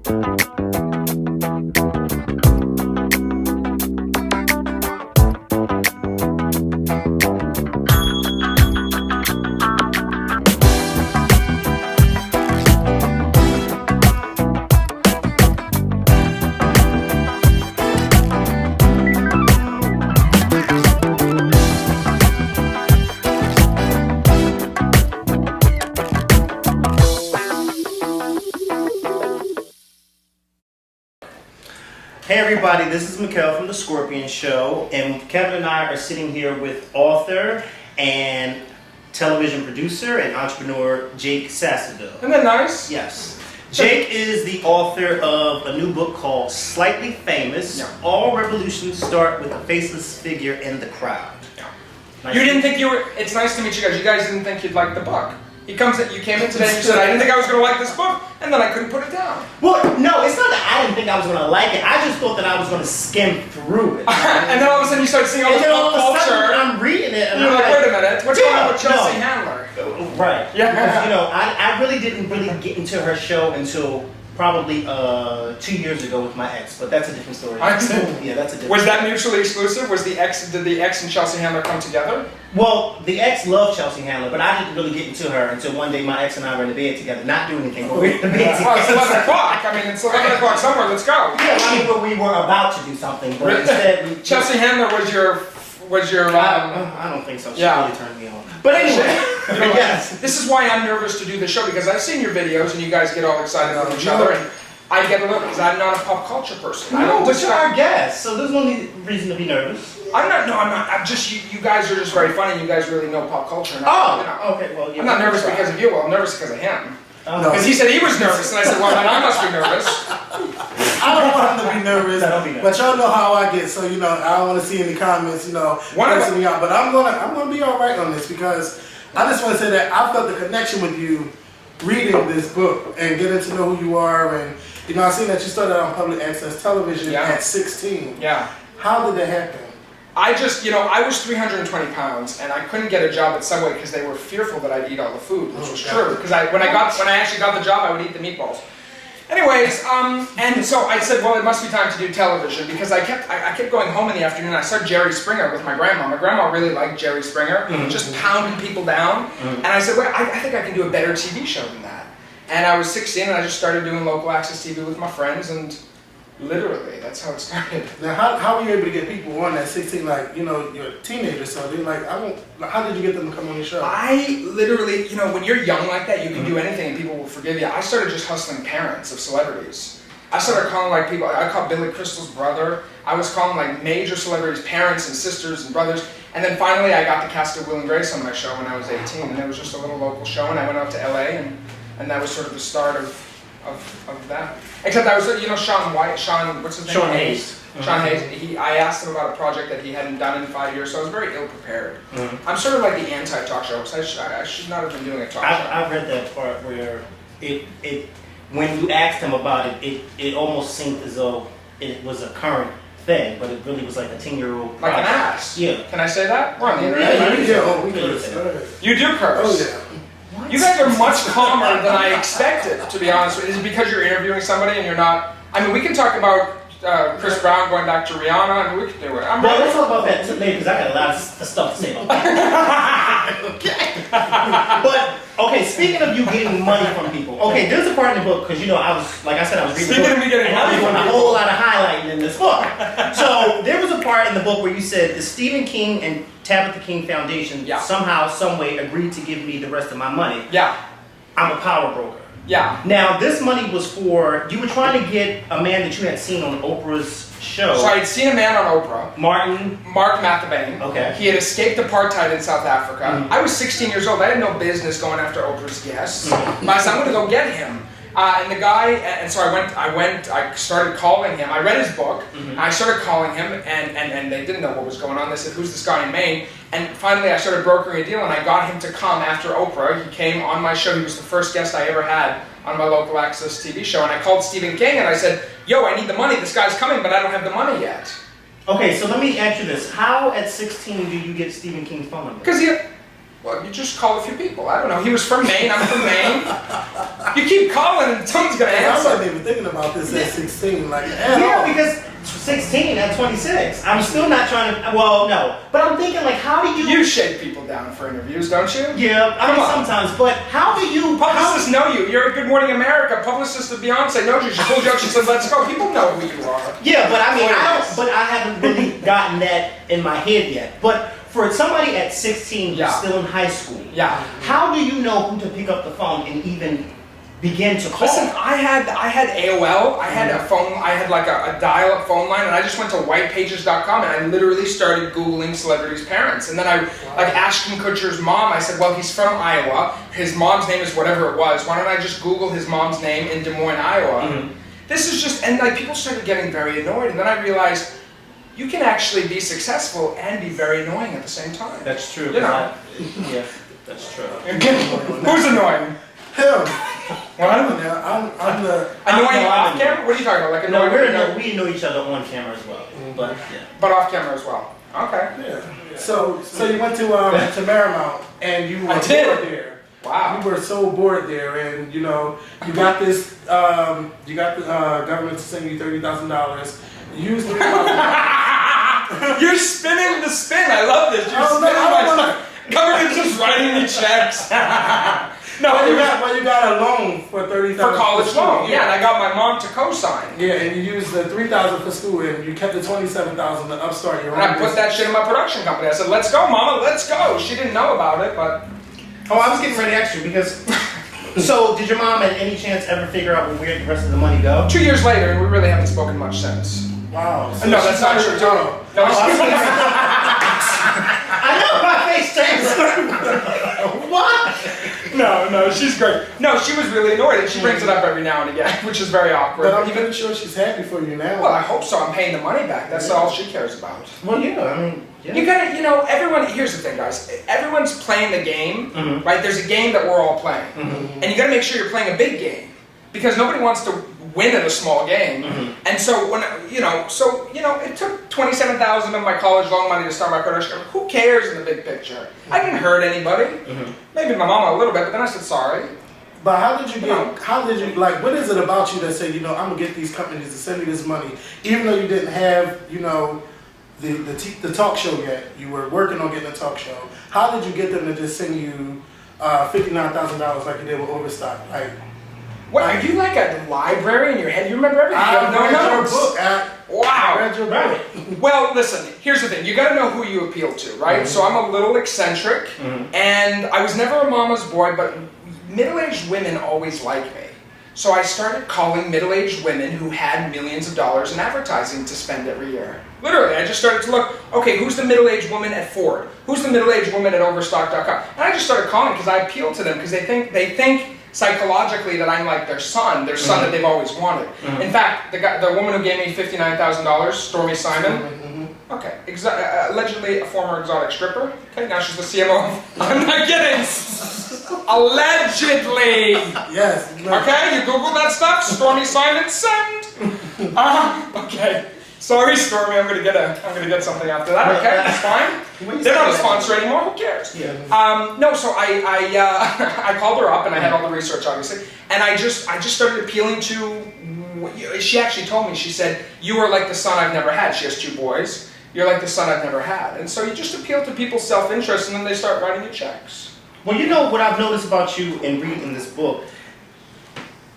Hey everybody, this is Mikkel from the Skorpion Show, and Kevin and I are sitting here with author and television producer and entrepreneur Jake Sasseville. Isn't that nice? Yes. Jake is the author of a new book called Slightly Famous. Yeah. All revolutions start with a faceless figure in the crowd. Yeah. Nice. You didn't think you were, it's nice to meet you guys. You guys didn't think you'd like the book. You came in today and you said, I didn't think I was going to like this book, and then I couldn't put it down. Well, no, it's not that I didn't think I was going to like it. I just thought that I was going to skim through it. And then all of a sudden you start seeing all this pop culture. I'm reading it, and You're I'm like, wait a minute, what's going on with Chelsea Handler? Right. Yeah. You know, I really didn't get into her show until probably 2 years ago with my ex, but that's a different story. I see. Yeah, that's a different Was that mutually exclusive? Did the ex and Chelsea Handler come together? Well, the ex loved Chelsea Handler, but I didn't really get into her until one day my ex and I were in the bed together, not doing anything, but we were in the bed together. Oh, it's 11 o'clock. I mean, it's 11 o'clock somewhere. Let's go. Yeah, I mean, but we were about to do something, but instead we... Chelsea Handler was your I don't think so. She Yeah. really turned me on. But anyway, yes. This is why I'm nervous to do this show, because I've seen your videos and you guys get all excited on each other, and I get a little, because I'm not a pop culture person. I don't but you're our guest, so there's no reason to be nervous. I'm not, I'm just, you guys are just very funny, you guys really know pop culture. And Okay, well, yeah. I'm not nervous because of you, well, I'm nervous because of him. No. Because he said he was nervous, and I said, well, then I must be nervous. I don't want him to be nervous, but y'all know how I get, so I don't want to see any comments, cursing me out. But I'm gonna be all right on this, because I just want to say that I felt the connection with you reading this book and getting to know who you are, and I seen that you started on public access television at 16. Yeah. How did that happen? I just, I was 320 pounds, and I couldn't get a job at Subway because they were fearful that I'd eat all the food, which was true. Because when I actually got the job, I would eat the meatballs. Anyways, and so I said, well, it must be time to do television, because I kept going home in the afternoon. I saw Jerry Springer with my grandma. My grandma really liked Jerry Springer, just pounding people down. And I said, well, I think I can do a better TV show than that. And I was 16, and I just started doing local access TV with my friends, and literally, that's how it started. Now, how were you able to get people on at 16? You're a teenager, so they're like, how did you get them to come on your show? I literally, when you're young like that, you can do anything and people will forgive you. I started just hustling parents of celebrities. I started calling people, I called Billy Crystal's brother. I was calling major celebrities' parents and sisters and brothers. And then finally I got the cast of Will and Grace on my show when I was 18. And it was just a little local show, and I went out to LA, and that was sort of the start of that. Except I was, Sean what's his name? Sean Hayes. Sean Hayes. I asked him about a project that he hadn't done in 5 years, so I was very ill prepared. I'm sort of like the anti-talk show, so I should not have been doing a talk show. I read that part where when you asked him about it almost seemed as though it was a current thing, but it really was like a 10-year-old Like an ass. Yeah. Can I say that? We're on the internet. Yeah, we curse. You do curse. Oh yeah. You guys are much calmer than I expected, to be honest with you. Is it because you're interviewing somebody and you're not... I mean, we can talk about Chris Brown going back to Rihanna, and we can do it. Well, let's talk about that today, because I got a lot of stuff to say about that. Okay. But, okay, speaking of you getting money from people, okay, there's a part in the book, because, I was, like I said, I was reading the book. Speaking of me getting and I was money doing from a whole lot of highlighting in this book. So, there was a part in the book where you said the Stephen King and Tabitha King Foundation somehow, some way agreed to give me the rest of my money. Yeah. I'm a power broker. Yeah. Now, this money was for, you were trying to get a man that you had seen on Oprah's show. So I had seen a man on Oprah. Mark Mathebane. Okay. He had escaped apartheid in South Africa. I was 16 years old. I had no business going after Oprah's guests. But I said, I'm going to go get him. And the guy, and so I started calling him. I read his book, and I started calling him, and they didn't know what was going on. They said, who's this guy in Maine? And finally I started brokering a deal, and I got him to come after Oprah. He came on my show. He was the first guest I ever had on my local access TV show. And I called Stephen King, and I said, yo, I need the money. This guy's coming, but I don't have the money yet. Okay, so let me ask you this. How at 16 do you get Stephen King's phone number? Because you just call a few people. I don't know. He was from Maine. I'm from Maine. You keep calling and someone's going to I answer. wasn't even thinking about about this at 16, like at Yeah, all. because 16 at 26, I'm still not trying to. Well, no, but I'm thinking like, how do you? You shake people down for interviews, don't you? Yeah, I mean sometimes, but how do you? Publicists know you. You're a Good Morning America. Publicist of Beyonce knows you. She pulled you up. She said, "Let's go." People know who you are. Yeah, but I mean, I haven't really gotten that in my head yet. But for somebody at 16 who's still in high school, how do you know who to pick up the phone and even begin to call? Listen, I had AOL. I had a phone. I had like a dial-up phone line, and I just went to whitepages.com and I literally started Googling celebrities' parents. And then I like Ashton Kutcher's mom. I said, well, he's from Iowa. His mom's name is whatever it was. Why don't I just Google his mom's name in Des Moines, Iowa? This is just, and like people started getting very annoyed, and then I realized you can actually be successful and be very annoying at the same time. That's true. You know? Yeah, that's true. Who's annoying? Him. What? I'm the Annoying off camera? What are you talking about? Like annoying? No, we know each other on camera as well. But yeah. But off camera as well. Okay. Yeah. So you went to Marymount and you were bored there. Wow. You were so bored there, and you know you got this. You got the government to send you $30,000. Use the You're spinning the spin. I love this. You're spinning my stuff. Government just writing me checks. No, well, you got a loan for $30,000 for college loan. Yeah, and I got my mom to co-sign. Yeah, and you used the $3,000 for school, and you kept the $27,000 to upstart your own. And I put that shit in my production company. I said, "Let's go, Mama, let's go." She didn't know about it, but I was getting ready to ask you because. So, did your mom at any chance ever figure out where the rest of the money go? 2 years later, and we really haven't spoken much since. Wow. So no, that's not true. No, I know my face changed. What? No, she's great. No, she was really annoyed, and she brings it up every now and again, which is very awkward. But I'm even sure she's happy for you now. Well, I hope so. I'm paying the money back. That's all she cares about. Well, yeah, I mean, yeah. You gotta, everyone, here's the thing, guys. Everyone's playing the game, right? There's a game that we're all playing. And you gotta make sure you're playing a big game. Because nobody wants to win at a small game. And so when, it took $27,000 of my college loan money to start my production. Who cares in the big picture? I didn't hurt anybody. Maybe my mama a little bit, but then I said sorry. But what is it about you that said, I'm gonna get these companies to send me this money, even though you didn't have, the talk show yet? You were working on getting a talk show. How did you get them to just send you $59,000 like you did with Overstock? Like, what, are you like a library in your head? You remember everything? I read your book. Wow. I read your book. Well, listen, here's the thing. You gotta know who you appeal to, right? So I'm a little eccentric, and I was never a mama's boy, but middle-aged women always like me. So I started calling middle-aged women who had millions of dollars in advertising to spend every year. Literally, I just started to look, okay, who's the middle-aged woman at Ford? Who's the middle-aged woman at Overstock.com? And I just started calling because I appeal to them because they think psychologically that I'm like their son that they've always wanted. In fact, the woman who gave me $59,000, Stormy Simon, okay, allegedly a former exotic stripper. Okay, now she's the CMO of, I'm not kidding, allegedly. Yes. Okay, you Google that stuff, Stormy Simon, send. Okay. Sorry, Stormy, I'm gonna get something after that. Okay, that's fine. They're not a sponsor anymore. Who cares? Yeah. No, so I called her up and I had all the research, obviously, and I just started appealing to. She actually told me. She said, "You are like the son I've never had." She has 2 boys. You're like the son I've never had, and so you just appeal to people's self-interest, and then they start writing you checks. Well, you know what I've noticed about you in reading this book.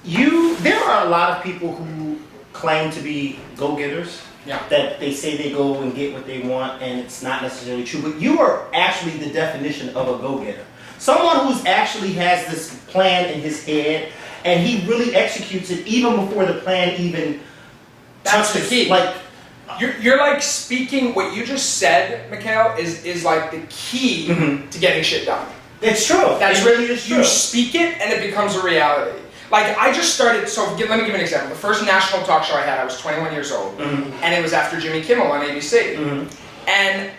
There are a lot of people who claim to be go-getters. Yeah. That they say they go and get what they want, and it's not necessarily true. But you are actually the definition of a go-getter. Someone who's actually has this plan in his head, and he really executes it even before the plan even That's the key. Like, you're like speaking what you just said, Mikhail, is like the key to getting shit done. it's true. That's it really is true. You speak it, and it becomes a reality. Like, I just started, let me give you an example. The first national talk show I had, I was 21 years old, and it was after Jimmy Kimmel on ABC. And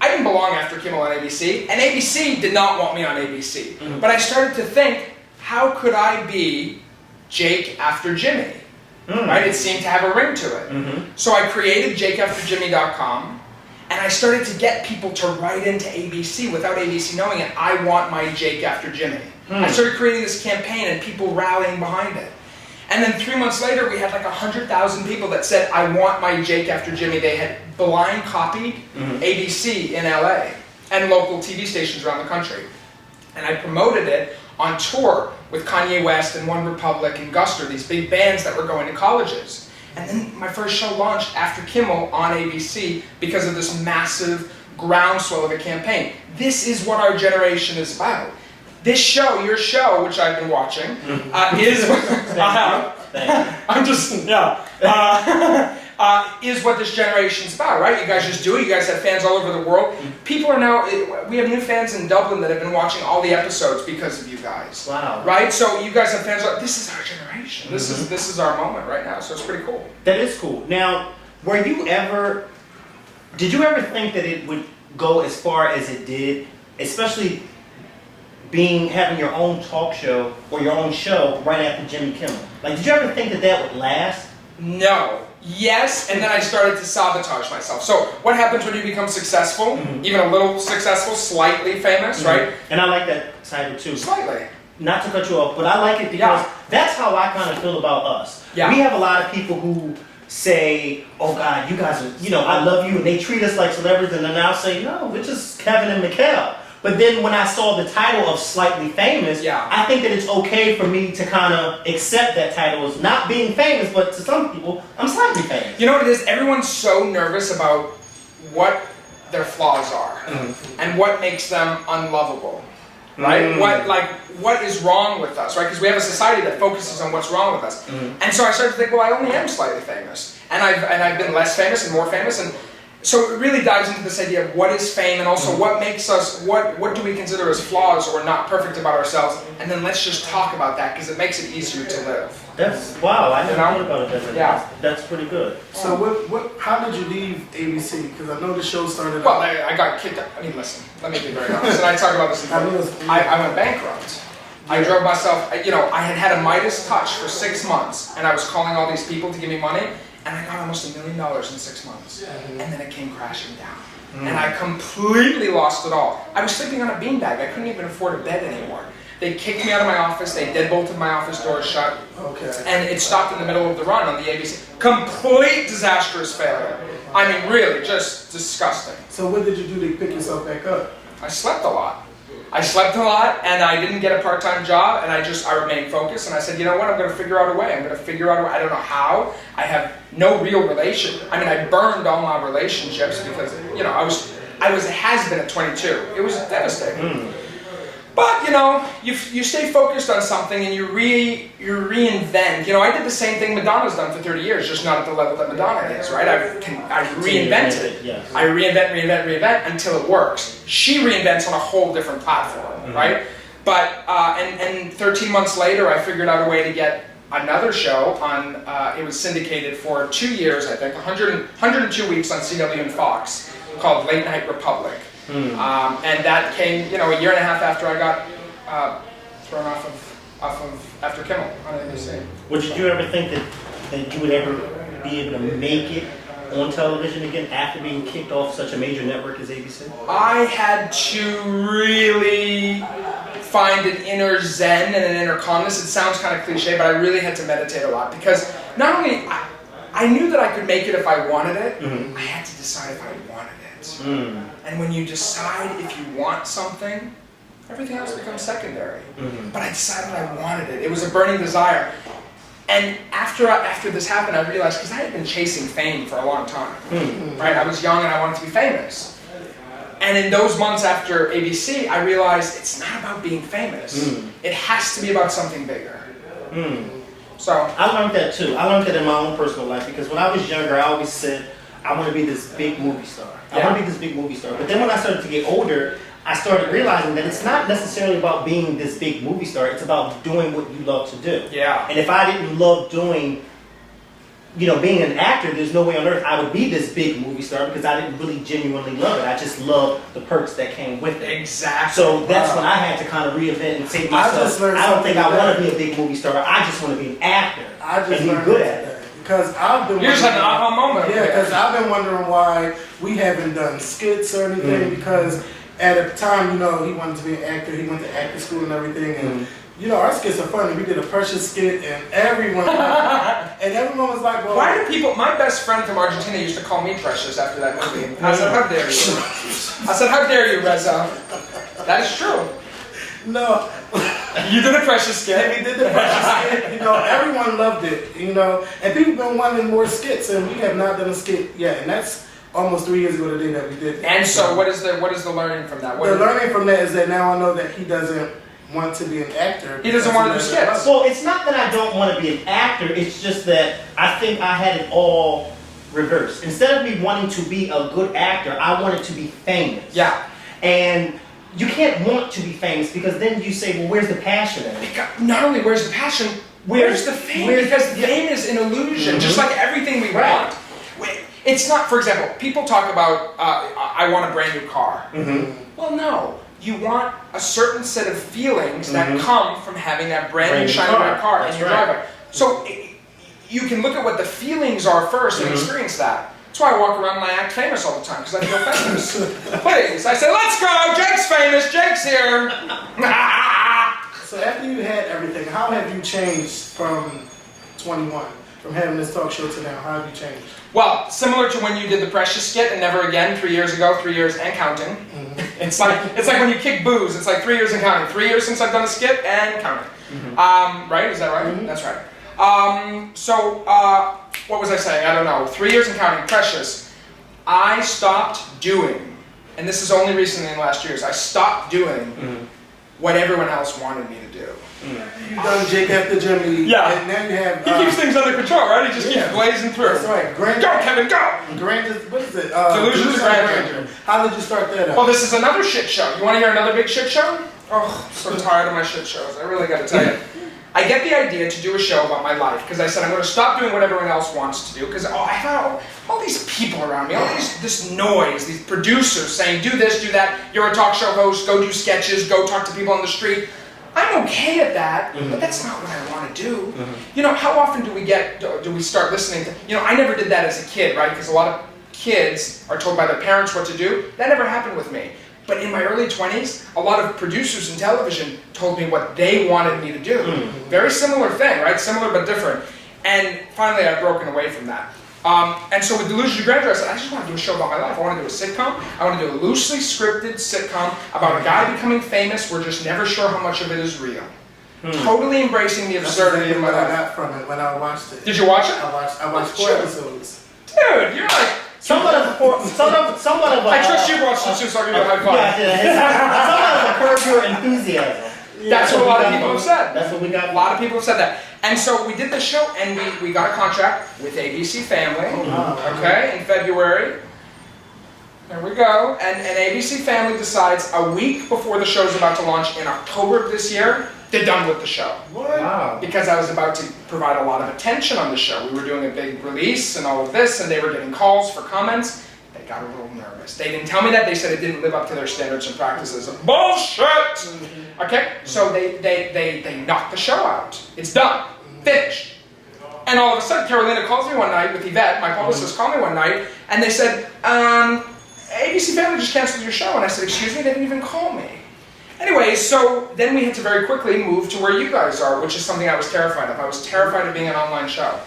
I didn't belong after Kimmel on ABC, and ABC did not want me on ABC. But I started to think, how could I be Jake after Jimmy? Right? It seemed to have a ring to it. So I created jakeafterjimmy.com, and I started to get people to write into ABC without ABC knowing it. I want my Jake after Jimmy. I started creating this campaign and people rallying behind it. And then 3 months later, we had like 100,000 people that said, I want my Jake After Jimmy. They had blind copied ABC in LA and local TV stations around the country. And I promoted it on tour with Kanye West and One Republic and Guster, these big bands that were going to colleges. And then my first show launched After Kimmel on ABC because of this massive groundswell of a campaign. This is what our generation is about. This show, your show, which I've been watching, is I'm just is what this generation's about, right? You guys just do it. You guys have fans all over the world. People are now. We have new fans in Dublin that have been watching all the episodes because of you guys. Wow! Right? So you guys have fans. This is our generation. This is our moment right now. So it's pretty cool. That is cool. Now, did you ever think that it would go as far as it did, especially having your own talk show or your own show right after Jimmy Kimmel? Like, did you ever think that would last? No. Yes, and then I started to sabotage myself. So what happens when you become successful, even a little successful, slightly famous, right? And I like that title too. Slightly. Not to cut you off, but I like it because that's how I kind of feel about us. Yeah. We have a lot of people who say, oh God, you guys are, I love you, and they treat us like celebrities, and then I'll say, no, we're just Kevin and Mikhail. But then when I saw the title of Slightly Famous, I think that it's okay for me to kind of accept that title as not being famous, but to some people, I'm slightly famous. You know what it is? Everyone's so nervous about what their flaws are and what makes them unlovable, right? What is wrong with us, right? Because we have a society that focuses on what's wrong with us. And so I started to think, well, I only am slightly famous, and I've been less famous and more famous, and so it really dives into this idea of what is fame, and also what makes us, what do we consider as flaws or not perfect about ourselves, and then let's just talk about that because it makes it easier to live. Wow, I never thought about it that way. That's pretty good. So how did you leave ABC? Because I know the show started Well, I got kicked out. I mean, listen, let me be very honest, and I talk about this in I went bankrupt. I drove myself, I had a Midas touch for 6 months, and I was calling all these people to give me money, and I got almost $1 million in 6 months. And then it came crashing down. And I completely lost it all. I was sleeping on a beanbag. I couldn't even afford a bed anymore. They kicked me out of my office. They deadbolted my office doors shut. And it stopped in the middle of the run on the ABC. Complete disastrous failure. I mean, really, just disgusting. So what did you do to pick yourself back up? I slept a lot. And I didn't get a part-time job, and I remained focused, and I said, you know what, I'm going to figure out a way. I don't know how. I have no real relation. I mean, I burned all my relationships because, I was a has-been at 22. It was devastating. But, you stay focused on something and you reinvent. I did the same thing Madonna's done for 30 years, just not at the level that Madonna is, right? I reinvented. Yes. I reinvent until it works. She reinvents on a whole different platform, right? But, and 13 months later, I figured out a way to get another show on, it was syndicated for 2 years, I think, 102 weeks on CW and Fox, called Late Night Republic. And that came, a year and a half after I got thrown off of After Kimmel on ABC. Well, did you ever think that you would ever be able to make it on television again after being kicked off such a major network as ABC? I had to really find an inner zen and an inner calmness. It sounds kind of cliche, but I really had to meditate a lot because not only I knew that I could make it if I wanted it, I had to decide if I wanted it. And when you decide if you want something, everything else becomes secondary. But I decided I wanted it. It was a burning desire. And after this happened, I realized, because I had been chasing fame for a long time, right? I was young and I wanted to be famous. And in those months after ABC, I realized it's not about being famous. It has to be about something bigger. So I learned that too. I learned that in my own personal life because when I was younger, I always said, I want to be this big movie star. I want to be this big movie star. But then when I started to get older, I started realizing that it's not necessarily about being this big movie star. It's about doing what you love to do. Yeah. And if I didn't love doing, being an actor, there's no way on earth I would be this big movie star because I didn't really genuinely love it. I just loved the perks that came with it. Exactly. So that's when I had to kind of reinvent and say to myself, I don't think I want to be a big movie star. I just want to be an actor and be good at it. Because I've been you just had an aha moment. Yeah, because I've been wondering why we haven't done skits or anything. Because at a time, he wanted to be an actor. He went to acting school and everything, and our skits are funny. We did a Precious skit, and everyone was like, well, why do people? My best friend from Argentina used to call me Precious after that movie. I said, how dare you? I said, how dare you, Reza? That is true. No. You did a Precious skit. We did the Precious skit. Everyone loved it. And people been wanting more skits, and we have not done a skit yet. And that's almost 3 years ago today that we did. And so, what is the learning from that? The learning from that is that now I know that he doesn't want to be an actor. He doesn't want to do skits. Well, it's not that I don't want to be an actor. It's just that I think I had it all reversed. Instead of me wanting to be a good actor, I wanted to be famous. Yeah. And you can't want to be famous because then you say, well, where's the passion in it? Not only where's the passion, where's the fame? Because fame is an illusion, just like everything we want. It's not, for example, people talk about, I want a brand new car. Well, no. You want a certain set of feelings that come from having that brand new shiny red car in your driveway. So you can look at what the feelings are first and experience that. That's why I walk around and I act famous all the time, because I feel famous. Please. I say, let's go! Jake's famous! Jake's here! So after you had everything, how have you changed from 21? From having this talk show to now, how have you changed? Well, similar to when you did the Precious skit and Never Again 3 years ago, 3 years and counting. It's like when you kick booze. It's like 3 years and counting. 3 years since I've done a skit and counting. Right? Is that right? That's right. What was I saying? I don't know. 3 years and counting. Precious. I stopped doing, and this is only recently in the last years, I stopped doing what everyone else wanted me to do. You've done Jake after Jimmy. Yeah. And now you have... He keeps things under control, right? He just keeps blazing through. That's right. Go, Kevin, go! What is it? Delusions of Grandeur. How did you start that up? Well, this is another shit show. You want to hear another big shit show? Oh, I'm so tired of my shit shows. I really got to tell you. I get the idea to do a show about my life because I said I'm going to stop doing what everyone else wants to do because I have all these people around me, this noise, these producers saying do this, do that. You're a talk show host. Go do sketches. Go talk to people on the street. I'm okay at that, but that's not what I want to do. How often do we start listening to? I never did that as a kid, right? Because a lot of kids are told by their parents what to do. That never happened with me. But in my early 20s, a lot of producers in television told me what they wanted me to do. Very similar thing, right? Similar but different. And finally, I've broken away from that. And so with Delusions of Grandeur, I said, I just want to do a show about my life. I want to do a sitcom. I want to do a loosely scripted sitcom about a guy becoming famous. We're just never sure how much of it is real. Totally embracing the absurdity of my life. I got from it when I watched it. Did you watch it? I watched 4 episodes. Dude, you're like... Somewhat of a... I trust you watched it too, so I'll give you a high five. Somewhat of a curb your enthusiasm. That's what a lot of people have said. That's what we got. A lot of people have said that. And so we did the show, and we got a contract with ABC Family, okay, in February. There we go. And ABC Family decides a week before the show's about to launch in October of this year, they're done with the show. What? Wow. Because I was about to provide a lot of attention on the show. We were doing a big release and all of this, and they were getting calls for comments. They got a little nervous. They didn't tell me that. They said it didn't live up to their standards and practices. Bullshit! Okay, so they knocked the show out. It's done. Finished. And all of a sudden, Carolina calls me one night with Yvette, my publicist called me one night, and they said, ABC Family just canceled your show. And I said, excuse me, they didn't even call me. Anyway, so then we had to very quickly move to where you guys are, which is something I was terrified of. I was terrified of being an online show.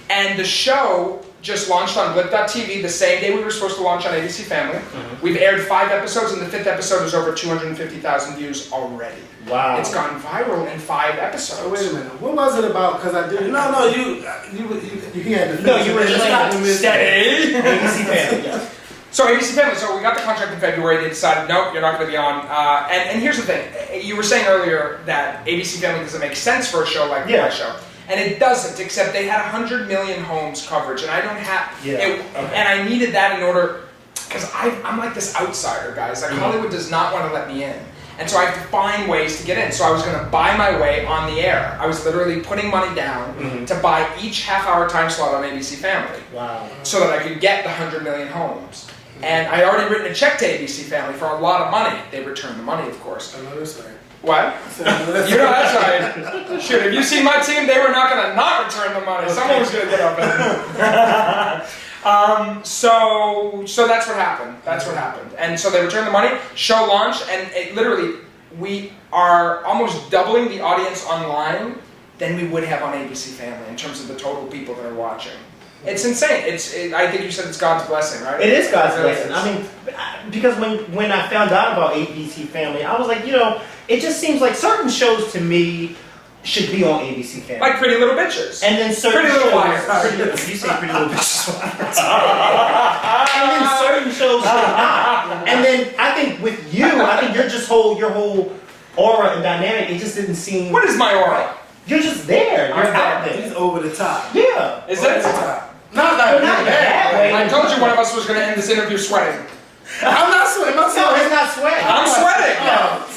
And the show just launched on Blip.tv the same day we were supposed to launch on ABC Family. We've aired 5 episodes, and the 5th episode is over 250,000 views already. Wow. It's gone viral in 5 episodes. Oh, wait a minute. What was it about? Because I did. No, you had to. No, you were just steady. ABC Family, yes. So ABC Family, so we got the contract in February. They decided, nope, you're not going to be on. And here's the thing. You were saying earlier that ABC Family doesn't make sense for a show like my show. And it doesn't, except they had 100 million homes coverage, and I don't have, and I needed that in order, because I'm like this outsider, guys. Like Hollywood does not want to let me in. And so I have to find ways to get in. So I was going to buy my way on the air. I was literally putting money down to buy each half-hour time slot on ABC Family. Wow. So that I could get the 100 million homes. And I had already written a check to ABC Family for a lot of money. They returned the money, of course. I know that's right. What? You know that's right. Shoot, if you see my team, they were not going to not return the money. Someone was going to get up in. So that's what happened. That's what happened. And so they returned the money, show launched, and it literally, we are almost doubling the audience online than we would have on ABC Family in terms of the total people that are watching. It's insane. I think you said it's God's blessing, right? It is God's really blessing. is. I mean, because when I found out about ABC Family, I was like, it just seems like certain shows to me should be on ABC Family. Like Pretty Little Bitches. And then certain Pretty Little shows, Liars. you say Pretty Little Bitches. And then certain shows should not. And then I think with you, I think your whole aura and dynamic, it just didn't seem. What is my aura? You're just there. You're out there. He's over the top. Yeah. Is Over it? the top. Not that way. I told you one of us was going to end this interview sweating. I'm not sweating. No, he's not sweating. I'm sweating.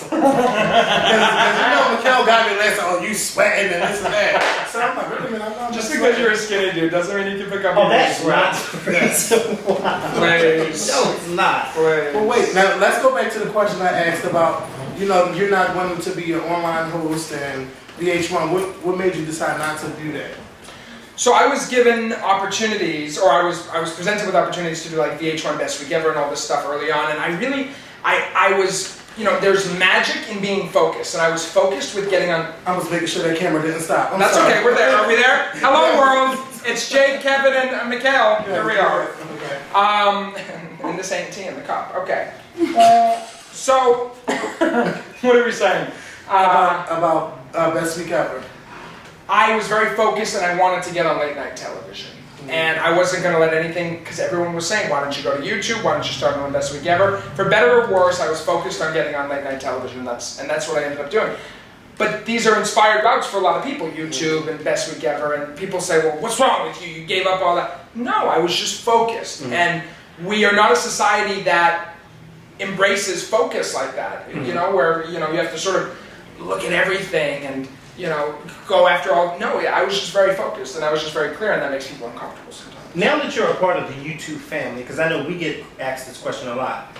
Because Mikhail got me last time, you sweating and this and that. So I'm like, wait a minute, I'm not Just sweating. because you're a skinny dude doesn't mean you can pick up Oh, your that's sweat. not the reason why. Please. No, it's not. Please. Well, wait, now let's go back to the question I asked about, you're not wanting to be an online host and VH1. What made you decide not to do that? So I was given opportunities, or I was presented with opportunities to do like VH1 Best Week Ever and all this stuff early on, and I was, there's magic in being focused, and I was focused with getting on. I was making sure that camera didn't stop. That's sorry. okay, we're there. Are we there? Hello world, it's Jake, Kevin, and Mikhail. Here we are. Okay. And this ain't tea in the cup. Okay. So, what are we saying? About Best Week Ever. I was very focused and I wanted to get on late night television. And I wasn't going to let anything, because everyone was saying, why don't you go to YouTube? Why don't you start on Best Week Ever? For better or worse, I was focused on getting on late night television, and that's what I ended up doing. But these are inspired routes for a lot of people, YouTube and Best Week Ever, and people say, well, what's wrong with you? You gave up all that. No, I was just focused. And we are not a society that embraces focus like that, where you have to sort of look at everything and go after all. No, I was just very focused and I was just very clear, and that makes people uncomfortable sometimes. Now that you're a part of the YouTube family, because I know we get asked this question a lot,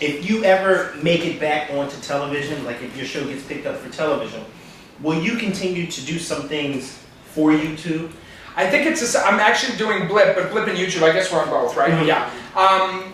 if you ever make it back onto television, like if your show gets picked up for television, will you continue to do some things for YouTube? I think I'm actually doing Blip, but Blip and YouTube, I guess we're on both, right? Mm-hmm. Yeah.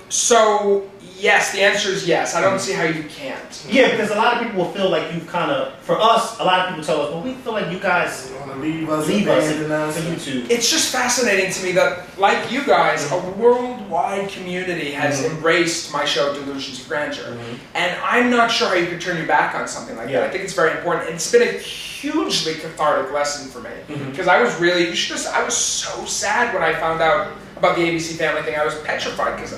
So, yes, the answer is yes. I don't see how you can't. Yeah, because a lot of people will feel like you've kind of, for us, a lot of people tell us, well, we feel like you guys Want to leave us abandon us. for YouTube. It's just fascinating to me that, like you guys, a worldwide community has embraced my show, Delusions of Grandeur. And I'm not sure how you could turn your back on something like that. I think it's very important. And it's been a hugely cathartic lesson for me. Because I was I was so sad when I found out about the ABC Family thing. I was petrified because,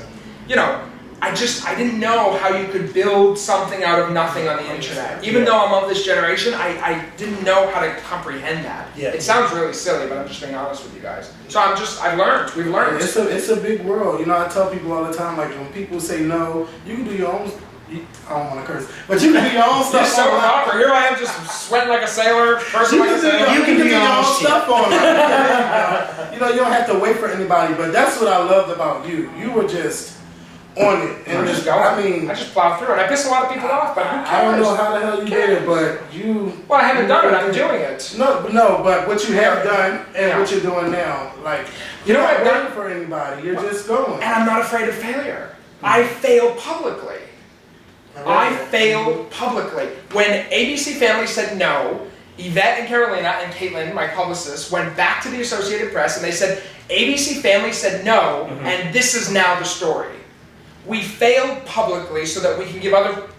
I didn't know how you could build something out of nothing on the internet. Even though I'm of this generation, I didn't know how to comprehend that. Yeah. It sounds really silly, but I'm just being honest with you guys. So we've learned. It's a big world. I tell people all the time, like when people say no, you can do your own. I don't want to curse, but you can do your own stuff. You're so online. proper. Here I am just sweating like a sailor, cursing like a sailor. You can do your own shit. stuff online. You don't have to wait for anybody. But that's what I loved about you. You were just on it, and I'm just going. I I just plow through it. I piss a lot of people off, but who cares? I don't know how the hell you did it, but you. Well, I haven't done it. I'm doing it. No, but what you have done and what you're doing now, like You know what you're I've not done? waiting for anybody. You're just going. And I'm not afraid of failure. I fail publicly. I failed publicly. When ABC Family said no, Yvette and Carolina and Caitlin, my publicist, went back to the Associated Press and they said, ABC Family said no, and this is now the story. We failed publicly so that we can give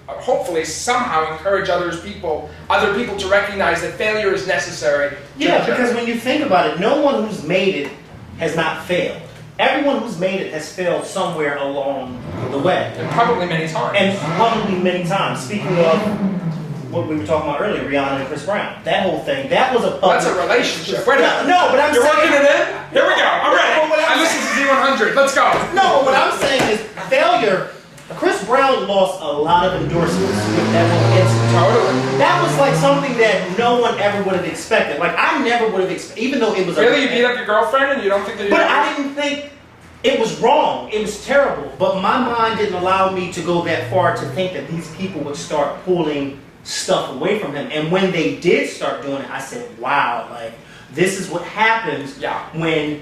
hopefully somehow encourage other people to recognize that failure is necessary. Yeah, because when you think about it, no one who's made it has not failed. Everyone who's made it has failed somewhere along the way. And probably many times. And probably many times. Speaking of what we were talking about earlier, Rihanna and Chris Brown. That whole thing, that was a public... That's a relationship. Wait a minute. No, but I'm You're saying... working it in? Here we go. I'm ready. But what I'm I listened to Z100. Let's go. No, what I'm saying is failure. Chris Brown lost a lot of endorsements with that whole incident. Totally. That was like something that no one ever would have expected. Like, I never would have expected, even though it was... Really? You beat up your girlfriend and you don't think that you... But I didn't think... It was wrong. It was terrible. But my mind didn't allow me to go that far to think that these people would start pulling stuff away from him. And when they did start doing it, I said, wow, like, this is what happens when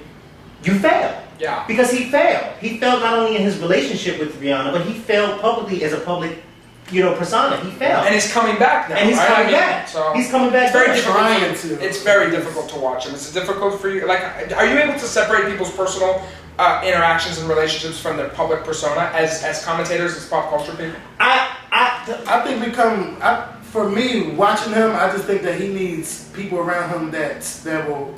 you fail. Yeah. Because he failed. He failed not only in his relationship with Rihanna, but he failed publicly as a public persona. He failed. And he's coming back now. And he's right? coming back. So he's coming back. It's very trying difficult. to. It's very difficult to watch him. It's difficult for you. Like, are you able to separate people's personal interactions and relationships from their public persona as commentators, as pop culture people? I think for me, watching him, I just think that he needs people around him that will.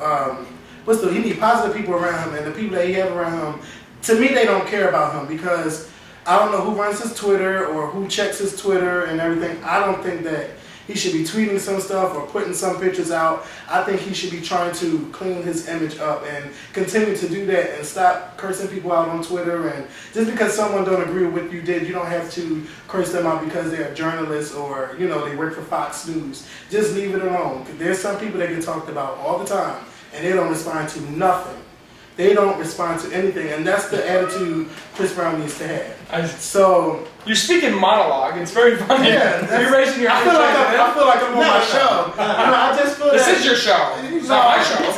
He needs positive people around him, and the people that he has around him, to me, they don't care about him because I don't know who runs his Twitter or who checks his Twitter and everything. I don't think that he should be tweeting some stuff or putting some pictures out. I think he should be trying to clean his image up and continue to do that and stop cursing people out on Twitter. And just because someone don't agree with what you did, you don't have to curse them out because they're journalists or they work for Fox News. Just leave it alone. There's some people that get talked about all the time and they don't respond to nothing. They don't respond to anything, and that's the attitude Chris Brown needs to have. So you speak in monologue. It's very funny. Yeah, you're raising your hand. I feel like I'm on my show. I just feel this is your show. It's not my show.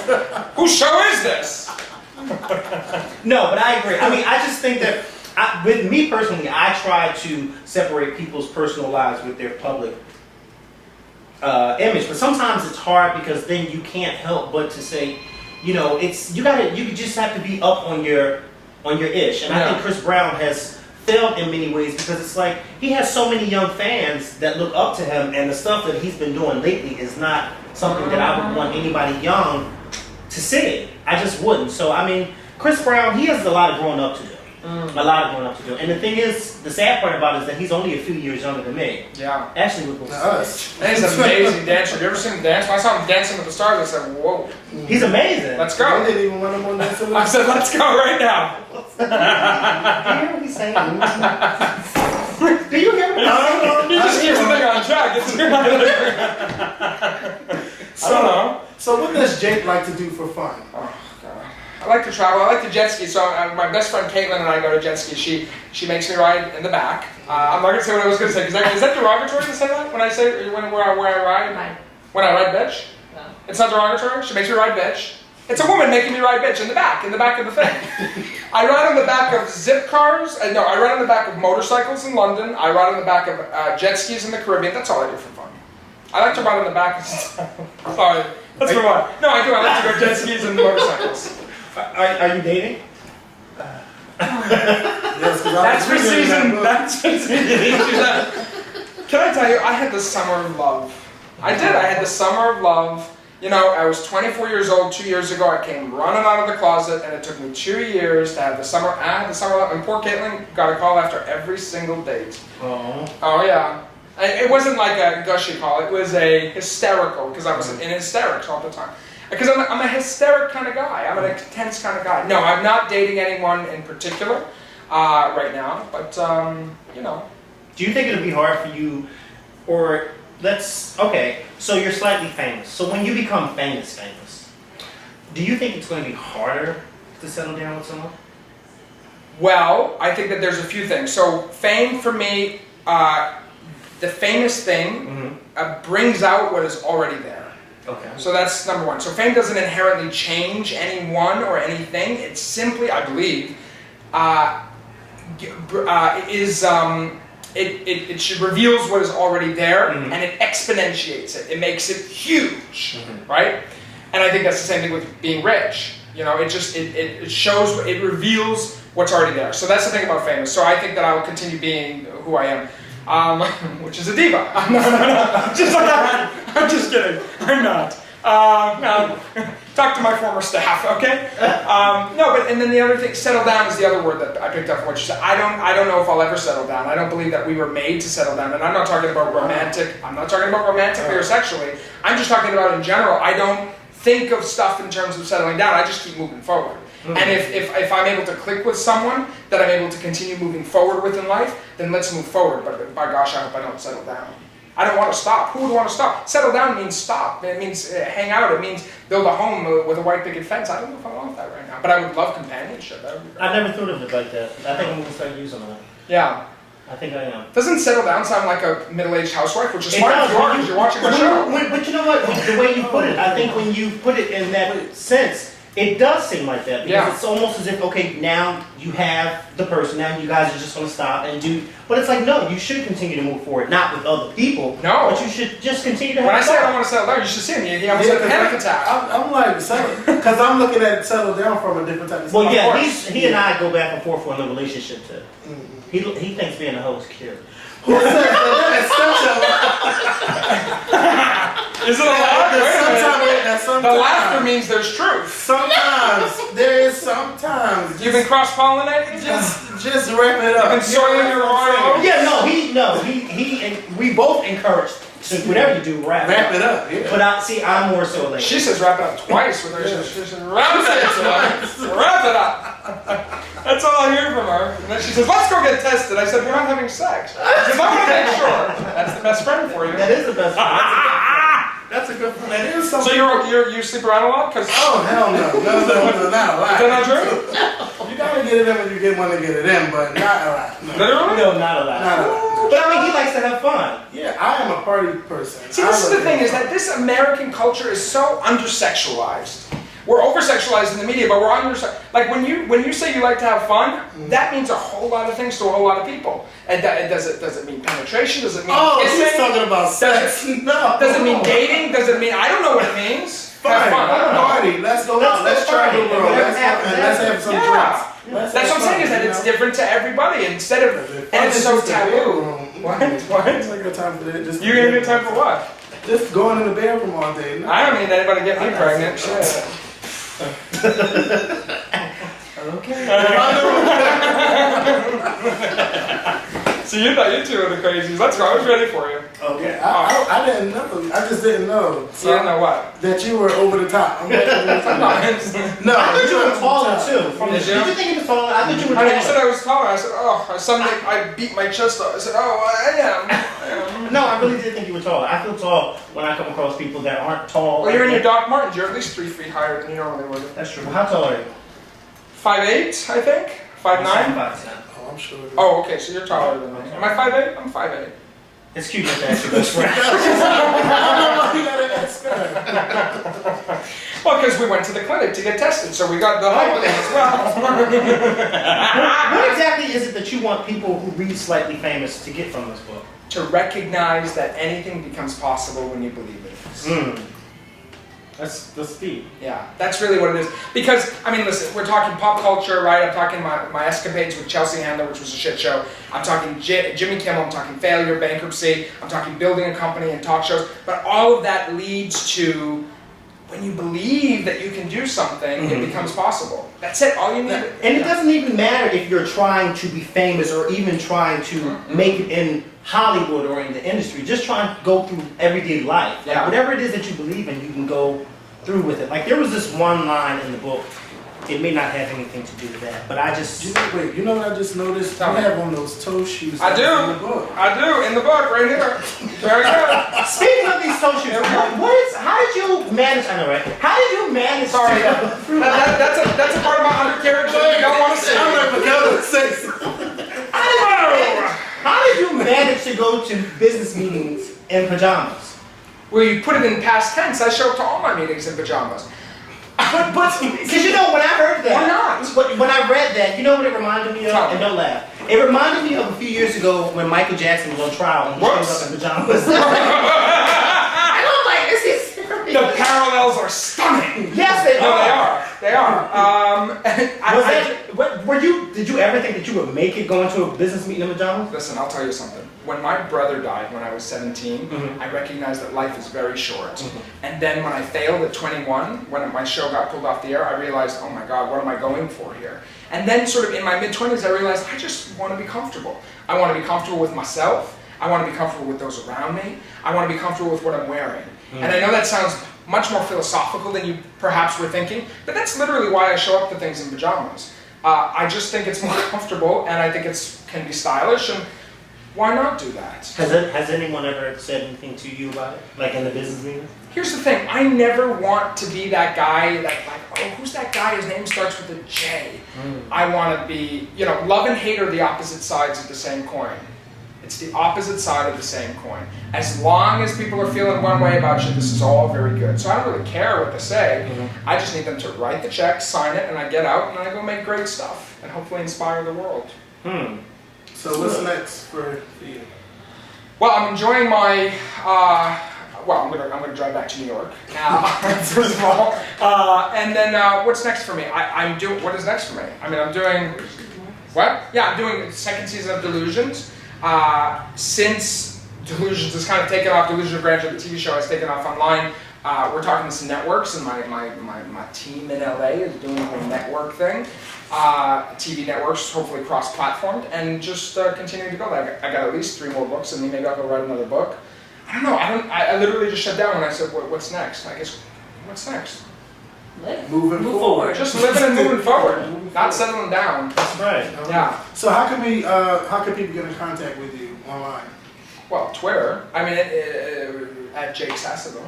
Whose show is this? No, but I agree. I mean, I just think that with me personally, I try to separate people's personal lives with their public image, but sometimes it's hard because then you can't help but to say, you just have to be up on your ish. And I think Chris Brown has failed in many ways because it's like he has so many young fans that look up to him, and the stuff that he's been doing lately is not something that I would want anybody young to see. I just wouldn't. So I mean, Chris Brown, he has a lot of growing up to do. A lot of growing up to do. And the thing is, the sad part about it is that he's only a few years younger than me. Yeah. Actually, with us. And he's an amazing dancer. Have you ever seen him dance? When I saw him dancing with the stars, I said, whoa. He's amazing. Let's go. They didn't even want him on dancing with I said, let's go right now. Do you hear what he's saying? Do you hear what he's saying? He just keeps the thing on track. So what does Jake like to do for fun? Oh, God. I like to travel. I like to jet ski. So my best friend Caitlin and I go to jet ski. She makes me ride in the back. I'm not gonna say what I was gonna say because is that derogatory to say that when I say where I ride? Mine. When I ride bitch? No. It's not derogatory. She makes me ride bitch. It's a woman making me ride bitch in the back of the thing. I ride on the back of zip cars. I ride on the back of motorcycles in London. I ride on the back of jet skis in the Caribbean. That's all I do for fun. I like to ride on the back of... Sorry. Let's move on. No, I do. I like to go jet skis and motorcycles. Are you dating? Yes, That's for season. That's for season. Can I tell you? I had the summer of love. I did. I had the summer of love. I was 24 years old 2 years ago. I came running out of the closet, and it took me 2 years to have the summer. I had the summer love, and poor Caitlin got a call after every single date. Oh yeah. It wasn't like a gushy call. It was a hysterical because I was in hysterics all the time. Because I'm a hysteric kind of guy. I'm an intense kind of guy. No, I'm not dating anyone in particular right now. But Do you think it'll be hard for you, or so you're slightly famous. So when you become famous, do you think it's going to be harder to settle down with someone? Well, I think that there's a few things. So fame for me, the famous thing brings out what is already there. Okay. So that's number one. So fame doesn't inherently change anyone or anything. It's simply, I believe, it reveals what is already there and it exponentiates it. It makes it huge, right? And I think that's the same thing with being rich. It shows, it reveals what's already there. So that's the thing about famous. So I think that I will continue being who I am. Which is a diva. No. I'm just kidding. I'm not. No. Talk to my former staff, okay? And then the other thing, settle down is the other word that I picked up from what you said. I don't know if I'll ever settle down. I don't believe that we were made to settle down. And I'm not talking about romantically or sexually. I'm just talking about in general. I don't think of stuff in terms of settling down. I just keep moving forward. And if I'm able to click with someone that I'm able to continue moving forward with in life, then let's move forward. But by gosh, I hope I don't settle down. I don't want to stop. Who would want to stop? Settle down means stop. It means hang out. It means build a home with a white picket fence. I don't know if I want that right now. But I would love companionship. That would be great. I never thought of it like that. I think I'm going to start using that. Yeah. I think I am. Doesn't settle down sound like a middle-aged housewife, which is smart if you are because you're watching the show. But you know what? The way you put it, I think when you put it in that sense, It does seem like that because Yeah. it's almost as if, okay, now you have the person, now you guys are just going to stop and do. But it's like, no, you should continue to move forward, not with other people. No. But you should just continue to have When I say I fun. don't want to settle down, you should see him. He almost had a panic attack. I'm like, because I'm looking at settle down from a different type of Well, yeah, course. he and I go back and forth on the relationship too. He thinks being a hoe is cute. Who says that? That's such Is it a lie? Wait a minute. That's The laughter means there's truth. Sometimes there is sometimes. You've been cross-pollinated? Just wrap it up. You've been soiling your oil? Yeah, he and we both encourage to whatever you do, wrap Wrap it up. Yeah. But I'm more so like She says wrap it up twice with her. She says wrap it up. Wrap it up. That's all I hear from her. And then she says, let's go get tested. I said, we're not having sex. She says, I want to make sure. That's the best friend for you. that is the best one. That's a good one. That is So something. you sleep around a lot? Cause Oh hell no, not a lot. is that not true? You gotta get it in when you get one to get it in, but not a lot. No. Literally? No, not a lot. Not a lot. But I mean, he likes to have fun. Yeah, I am a party person. See, this is the thing, is that this American culture is so under-sexualized. We're over-sexualized in the media, but we're like when you say you like to have fun, that means a whole lot of things to a whole lot of people. And does it mean penetration? Does it mean kissing? He's talking about sex. No. Does it mean dating? Does it mean I don't know what it means? Fine. Have fun. I don't know. Party. Let's go out. Let's try the world. Let's have some drinks. Yeah. That's what I'm saying, is that it's different to everybody instead of, and it's so taboo. What? What? It's like a time for that. Just You gonna get time for what? Just going in the bedroom all day. No. I don't need anybody to get me pregnant. Shit. Okay. So you thought you two were the crazies. Let's go. I was ready for you. Okay. I didn't know. I just didn't know. So you don't know what? That you were over the top. I'm glad you were No. no, I thought you were taller too. Did you? Did you think he was taller? I thought you were I mean, you said taller. I was taller. I said, oh, suddenly I beat my chest up. I said, oh, I am. No, I really did think you were taller. I feel tall when I come across people that aren't tall. Well, you're in your Doc Martens. You're at least 3 feet higher than you normally would. That's true. How tall are you? 5'8", I think. 5'9". 5'10". Oh, I'm sure. Oh, okay. So you're taller than me. Am I 5'8"? I'm 5'8". It's cute that that's your best friend. Well, because we went to the clinic to get tested, so we got the height thing as well. What exactly is it that you want people who read Slightly Famous to get from this book? To recognize that anything becomes possible when you believe it is. That's deep. Yeah, that's really what it is. Because, I mean, listen, we're talking pop culture, right? I'm talking my escapades with Chelsea Handler, which was a shit show. I'm talking Jimmy Kimmel, I'm talking failure, bankruptcy, I'm talking building a company and talk shows. But all of that leads to, when you believe that you can do something, it becomes possible. That's it, all you need. And it doesn't even matter if you're trying to be famous or even trying to make it in Hollywood or in the industry. Just trying to go through everyday life. Like, Yeah. whatever it is that you believe in, you can go through with it. Like, there was this one line in the book. It may not have anything to do with that, but I just... Wait, you know what I just noticed? Tell You me. have on those toe shoes. I in the do. book. I do, in the book, right here. Very good. Speaking of these toe shoes, how did you manage, I know, right? How did you manage Sorry, to go through that's a part of my undercarriage that you don't want to see. I'm like, but that was sexy. How did you manage to go to business meetings in pajamas? Well, you put it in past tense. I show up to all my meetings in pajamas. But, because you know, when I heard that, Why not? When I read that, you know what it reminded me of? Tell me. And don't laugh. It reminded me of a few years ago when Michael Jackson was on trial and he showed Whoops. up in pajamas. And I'm like, is this serious? The parallels are stunning. Yes, they No, are. they are. They are. Did you ever think that you would make it going to a business meeting in pajamas? Listen, I'll tell you something. When my brother died when I was 17, I recognized that life is very short. And then when I failed at 21, when my show got pulled off the air, I realized, oh my God, what am I going for here? And then sort of in my mid-20s, I realized I just want to be comfortable. I want to be comfortable with myself. I want to be comfortable with those around me. I want to be comfortable with what I'm wearing. And I know that sounds much more philosophical than you perhaps were thinking, but that's literally why I show up to things in pajamas. I just think it's more comfortable, and I think it can be stylish, and why not do that? Has anyone ever said anything to you about it? Like in the business meeting? Here's the thing, I never want to be that guy that oh, who's that guy? His name starts with a J. I want to be, love and hate are the opposite sides of the same coin. It's the opposite side of the same coin. As long as people are feeling one way about you, this is all very good. So I don't really care what they say. I just need them to write the check, sign it, and I get out and I go make great stuff and hopefully inspire the world. So what's next for you? Well, I'm enjoying my. I'm gonna drive back to New York first of all, and then what's next for me? I'm doing. What is next for me? I mean, I'm doing. What? Yeah, I'm doing the second season of Delusions. Since Delusions has kind of taken off, Delusion of Grandeur, the TV show, has taken off online. We're talking to some networks, and my team in LA is doing a whole network thing. TV networks, hopefully cross-platformed, and just continuing to build. I got at least 3 more books, and then maybe I'll go write another book. I don't know. I literally just shut down when I said, "What's next?" I guess, what's next? Moving forward. Just living and moving forward, not settling down. That's right. Yeah. So how can people get in contact with you online? Well, Twitter. I mean, at Jake Sasseville.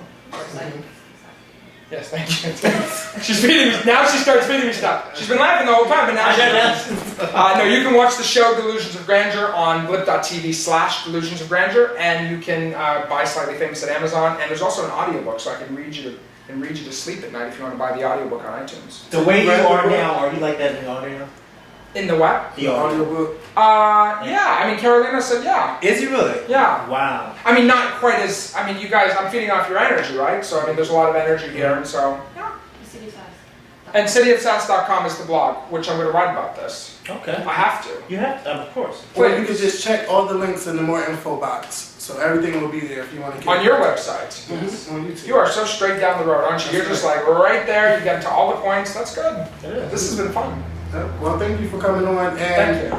Yes, thank you. She's feeding me. Now she starts feeding me stuff. She's been laughing the whole time, but now she does. No, you can watch the show Delusions of Grandeur on blip.tv/Delusions of Grandeur, and you can buy Slightly Famous at Amazon. And there's also an audiobook, so I can read you to sleep at night if you want to buy the audiobook on iTunes. The way you are now, are you like that in the audio? In the what? The audiobook. Yeah. I mean, Carolina said yeah. Is he really? Yeah. Wow. I mean, not quite as. I mean, you guys. I'm feeding off your energy, right? So I mean, there's a lot of energy here, and so. Yeah. And cityofsass.com is the blog, which I'm going to write about this. Okay. I have to. You have to, of course. Or you can just check all the links in the more info box. So everything will be there if you want to get on your website. Mm-hmm. On YouTube. You are so straight down the road, aren't you? You're just like right there. You get to all the points. That's good. It is. This has been fun. Well, thank you for coming on. And Thank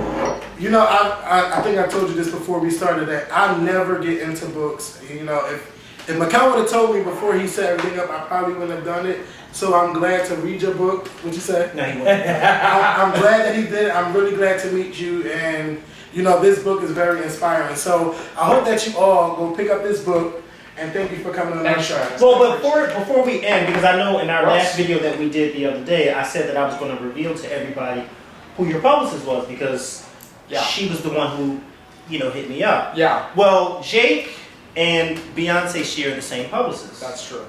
you. You know, I think I told you this before we started that I never get into books. You know, if Mikhail would have told me before he set everything up, I probably wouldn't have done it. So I'm glad to read your book. What'd you say? No, he wouldn't. I'm glad that he did. I'm really glad to meet you. And, you know, this book is very inspiring. So I hope that you all go pick up this book. And thank you for coming on our show. Well, but before we end, because I know in our last video that we did the other day, I said that I was going to reveal to everybody who your publicist was, because she was the one who, you know, hit me up. Yeah. Well, Jake and Beyonce share the same publicist. That's true.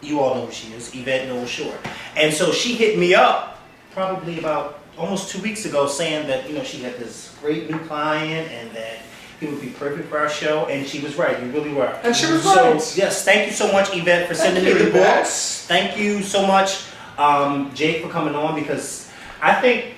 You all know who she is, Yvette Noel Shore. And so she hit me up probably about almost 2 weeks ago saying that, you know, she had this great new client and that he would be perfect for our show, and she was right. You really were. And she was so, right. Yes, thank you so much, Yvette, for sending me the books. Thank you so much, Jake, for coming on, because I think,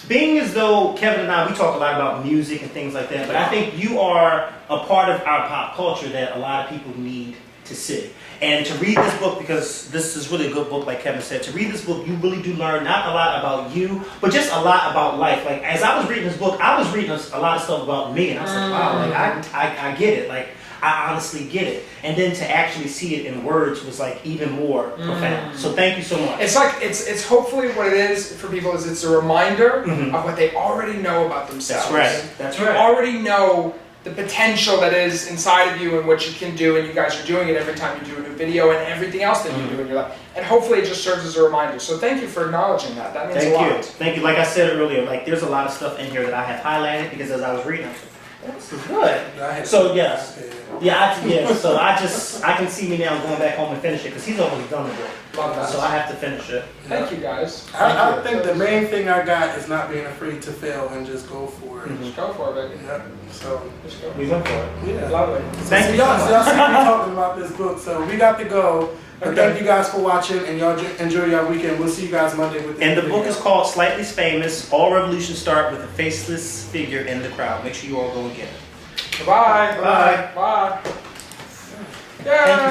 being as though Kevin and I, we talk a lot about music and things like that, but I think you are a part of our pop culture that a lot of people need to see. And to read this book, because this is really a good book, like Kevin said, to read this book, you really do learn not a lot about you, but just a lot about life. Like, as I was reading this book, I was reading a lot of stuff about me, and I was like, wow, like, I get it. Like, I honestly get it. And then to actually see it in words was like even more profound. So thank you so much. It's like, it's hopefully what it is for people is it's a reminder of what they already know about themselves. That's right. That's right. You already know the potential that is inside of you and what you can do, and you guys are doing it every time you do a new video and everything else that you do in your life. And hopefully it just serves as a reminder. So thank you for acknowledging that. That means a lot. Thank you. Like I said earlier, like there's a lot of stuff in here that I have highlighted because as I was reading, I was like, this is good. So yes. So I can see me now going back home and finish it because he's almost done the book. Love that. So I have to finish it. Thank you guys. I think the main thing I got is not being afraid to fail and just go for it. Just go for it, baby. Yeah. So Just go. We went for it. yeah. Lovely. Thank you. Y'all see me talking about this book, so we got to go. But thank you guys for watching, and y'all enjoy your weekend. We'll see you guys Monday with the And the video. book is called Slightly Famous. All revolutions start with a faceless figure in the crowd. Make sure you all go and get it. Bye. Bye. Bye. Thank you so